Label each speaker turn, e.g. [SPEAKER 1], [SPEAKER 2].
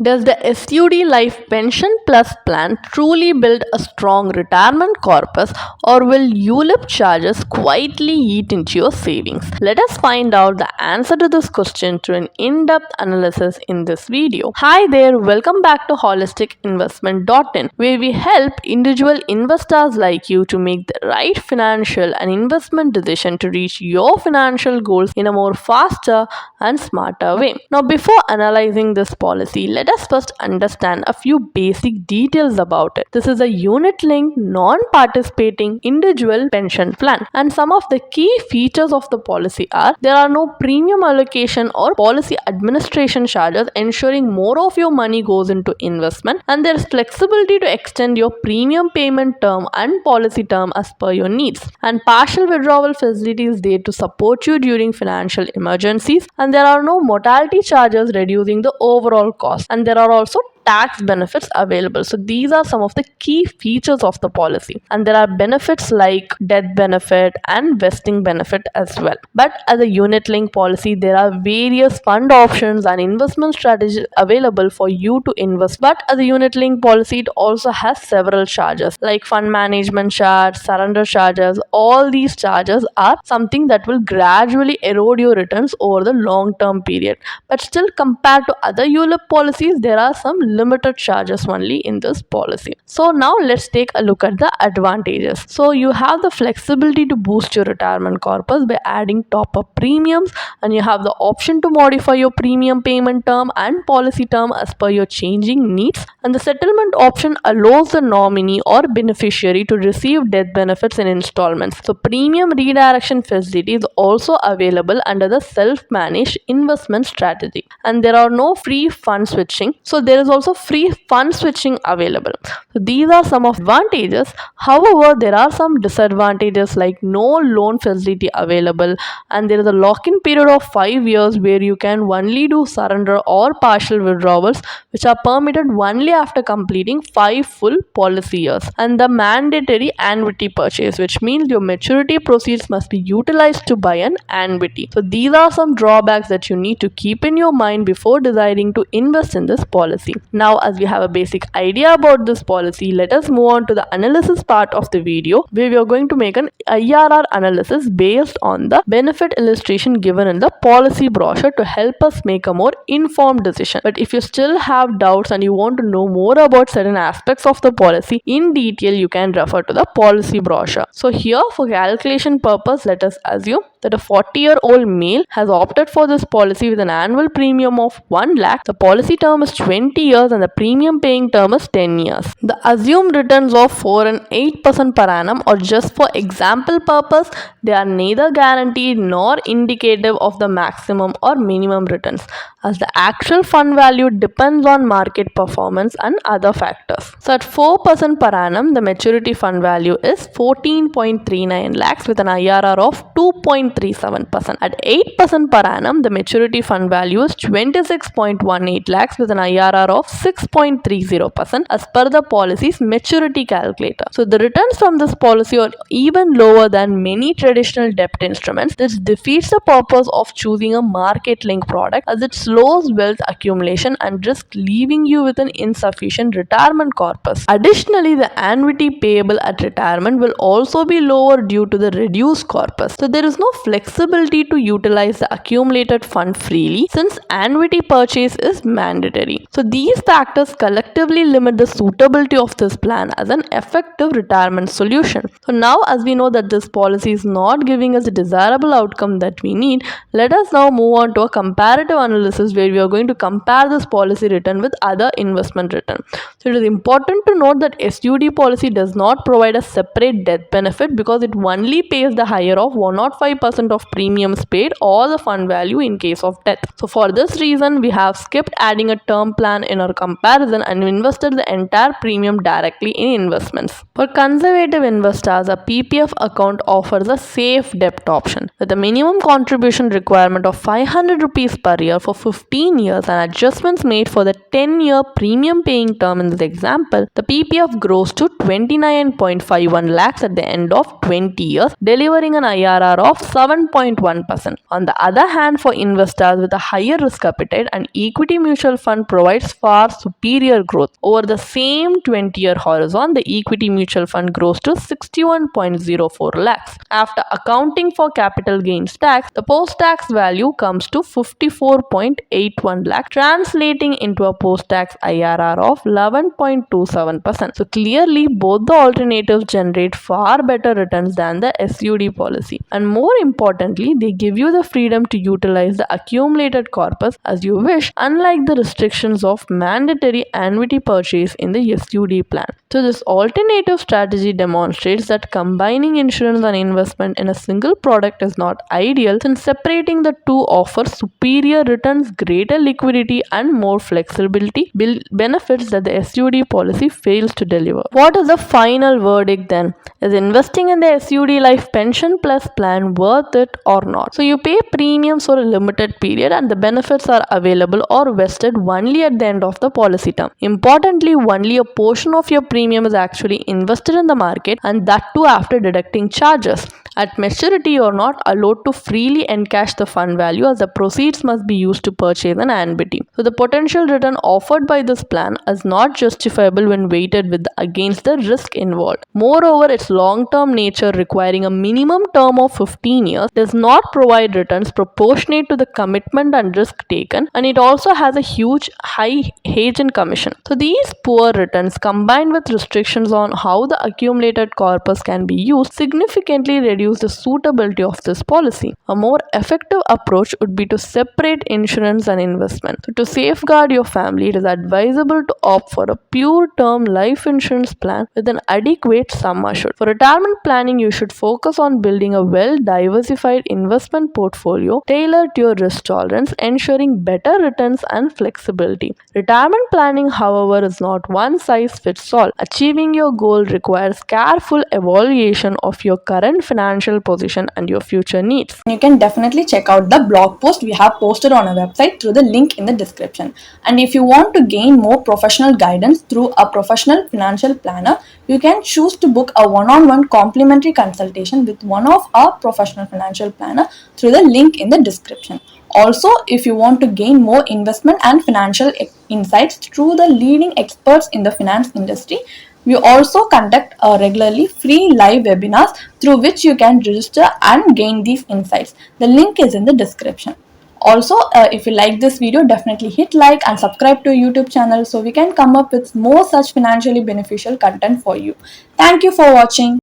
[SPEAKER 1] Does the SUD Life Pension Plus plan truly build a strong retirement corpus, or will ULIP charges quietly eat into your savings? Let us find out the answer to this question through an in-depth analysis in this video. Hi there, welcome back to holisticinvestment.in, where we help individual investors like you to make the right financial and investment decision to reach your financial goals in a more faster and smarter way. Now, before analyzing this policy, let us first understand a few basic details about it. This is a unit-linked, non-participating individual pension plan, and some of the key features of the policy are: there are no premium allocation or policy administration charges, ensuring more of your money goes into investment, and there is flexibility to extend your premium payment term and policy term as per your needs, and partial withdrawal facility is there to support you during financial emergencies, and there are no mortality charges, reducing the overall cost, and there are also tax benefits available. So these are some of the key features of the policy, and there are benefits like death benefit and vesting benefit as well. But as a unit link policy, there are various fund options and investment strategies available for you to invest. But as a unit link policy, it also has several charges like fund management charge, surrender charges. All these charges are something that will gradually erode your returns over the long term period. But still, compared to other ULIP policies, there are some limited charges only in this policy. So now let's take a look at the advantages. So you have the flexibility to boost your retirement corpus by adding top up premiums, and you have the option to modify your premium payment term and policy term as per your changing needs, and the settlement option allows the nominee or beneficiary to receive death benefits in installments. So premium redirection facility is also available under the self-managed investment strategy, and there are no free fund switching. So there is also free fund switching available. So these are some of the advantages. However, there are some disadvantages like no loan facility available, and there is a lock-in period of 5 years where you can only do surrender or partial withdrawals, which are permitted only after completing 5 full policy years, and the mandatory annuity purchase, which means your maturity proceeds must be utilized to buy an annuity. So these are some drawbacks that you need to keep in your mind before deciding to invest in this policy. Now, as we have a basic idea about this policy, let us move on to the analysis part of the video, where we are going to make an IRR analysis based on the benefit illustration given in the policy brochure to help us make a more informed decision. But if you still have doubts and you want to know more about certain aspects of the policy in detail, you can refer to the policy brochure. So here, for calculation purpose, let us assume that a 40-year-old male has opted for this policy with an annual premium of 1 lakh. The policy term is 20 years and the premium paying term is 10 years. The assumed returns of 4 and 8% per annum are just for example purpose. They are neither guaranteed nor indicative of the maximum or minimum returns, as the actual fund value depends on market performance and other factors. So at 4% per annum, the maturity fund value is 14.39 lakhs with an IRR of 2.37%. At 8% per annum, the maturity fund value is 26.18 lakhs with an IRR of 6.30% as per the policy's maturity calculator. So the returns from this policy are even lower than many traditional debt instruments. This defeats the purpose of choosing a market-linked product, as it slows wealth accumulation and risks leaving you with an insufficient retirement corpus. Additionally, the annuity payable at retirement will also be lower due to the reduced corpus. So there is no flexibility to utilize the accumulated fund freely, since annuity purchase is mandatory. So these factors collectively limit the suitability of this plan as an effective retirement solution. So now, as we know that this policy is not giving us the desirable outcome that we need, let us now move on to a comparative analysis where we are going to compare this policy return with other investment return. So it is important to note that SUD policy does not provide a separate death benefit, because it only pays the higher of 105% of premiums paid or the fund value in case of death. So for this reason, we have skipped adding a term plan in our comparison and invested the entire premium directly in investments. For conservative investors, a PPF account offers a safe debt option with a minimum contribution requirement of 500 rupees per year for 15 years and adjustments made for the 10-year premium paying term. In this example, the PPF grows to 29.51 lakhs at the end of 20 years, delivering an IRR of 7.1%. On the other hand, for investors with a higher risk appetite, an equity mutual fund provides far superior growth. Over the same 20-year horizon, the equity mutual fund grows to 61.04 lakhs. After accounting for capital gains tax, the post-tax value comes to 54.81 lakh, translating into a post-tax IRR of 11.27%. So clearly, both the alternatives generate far better returns than the SUD policy. And more importantly, they give you the freedom to utilize the accumulated corpus as you wish, unlike the restrictions of mandatory annuity purchase in the SUD plan. So this alternative strategy demonstrates that combining insurance and investment in a single product is not ideal, since separating the two offers superior returns, greater liquidity, and more flexibility, benefits that the SUD policy fails to deliver. What is the final verdict then? Is investing in the SUD life pension plus plan worth it or not? So you pay premiums for a limited period and the benefits are available or vested only at the end of the policy term. Importantly, only a portion of your premium is actually invested in the market, and that too after deducting charges. At maturity, you are not allowed to freely encash the fund value, as the proceeds must be used to purchase an annuity. So the potential return offered by this plan is not justifiable when weighted against the risk involved. Moreover, its long-term nature, requiring a minimum term of 15 years, does not provide returns proportionate to the commitment and risk taken, and it also has a huge high agent commission. So these poor returns, combined with restrictions on how the accumulated corpus can be used, significantly reduce the suitability of this policy. A more effective approach would be to separate insurance and investment. So to safeguard your family, it is advisable to opt for a pure term life insurance plan with an adequate sum assured. For retirement planning, you should focus on building a well-diversified investment portfolio tailored to your risk tolerance, ensuring better returns and flexibility. Retirement planning, however, is not one size fits all. Achieving your goal requires careful evaluation of your current financial position and your future needs.
[SPEAKER 2] You can definitely check out the blog post we have posted on our website through the link in the description. And if you want to gain more professional guidance through a professional financial planner, you can choose to book a one-on-one complimentary consultation with one of our professional financial planner through the link in the description. Also, if you want to gain more investment and financial insights through the leading experts in the finance industry, we also conduct regularly free live webinars through which you can register and gain these insights. The link is in the description. Also, if you like this video, definitely hit like and subscribe to our YouTube channel so we can come up with more such financially beneficial content for you. Thank you for watching.